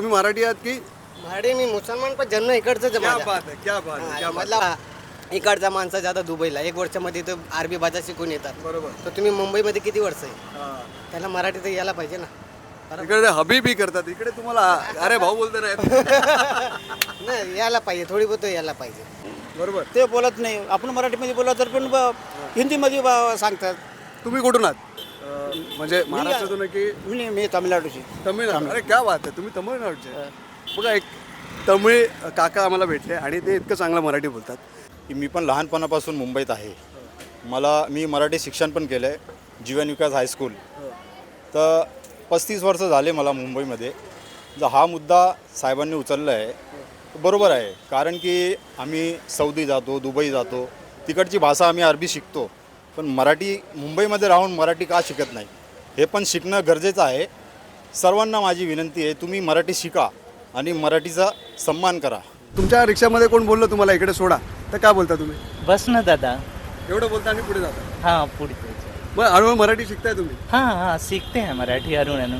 तुम्ही मराठी आहात की? मराठी मी मुसलमान पण जन्म इकडचंच आहे क्या माझा. बात है, क्या बात है, क्या बात है. मधला इकडचा माणसं जाता दुबईला 1 वर्षामध्ये तर अरबी भाषा शिकून येतात. बरोबर. तर तुम्ही मुंबईमध्ये किती वर्ष आहे? हा. त्याला मराठी तर यायला पाहिजे ना. इकडे हबीबी करतात, इकडे तुम्हाला अरे भाऊ बोलते नाही. नाही यायला पाहिजे, थोडी बहुत यायला पाहिजे. बरोबर. ते बोलत नाही. आपण मराठीमध्ये बोलला तर पण हिंदीमध्ये सांगतात. तुम्ही कुठून आहात? म्हणजे महाराष्ट्रातून की मी तामिळनाडूची. तमिळनाडू? अरे क्या बात आहे, तुम्ही तमिळनाडूचे. बघा एक तमिळ काका आम्हाला भेटले आणि ते इतकं चांगलं मराठी बोलतात. की मी पण लहानपणापासून मुंबईत आहे. मी मराठी शिक्षण पण केलं आहे जीवन विकास हायस्कूल. तर 35 वर्ष झाले मला मुंबईमध्ये. जर हा मुद्दा साहेबांनी उचलला आहे बरोबर आहे, कारण की आम्ही सौदी जातो, दुबई जातो, तिकडची भाषा आम्ही अरबी शिकतो, पण मराठी मुंबईमध्ये राहून मराठी का शिकत नाही हे पण शिकणं गरजेचं आहे. सर्वांना माझी विनंती आहे, तुम्ही मराठी शिका आणि मराठीचा सन्मान करा. तुमच्या रिक्षामध्ये कोण बोललं तुम्हाला इकडे सोडा तर काय बोलता तुम्ही? बस ना दादा. एवढं बोलता आणि पुढे जाता. हाँ पुढे. मग हळूहळू मराठी शिकताय तुम्ही? हाँ हाँ सीखते हैं मराठी हळूहळू.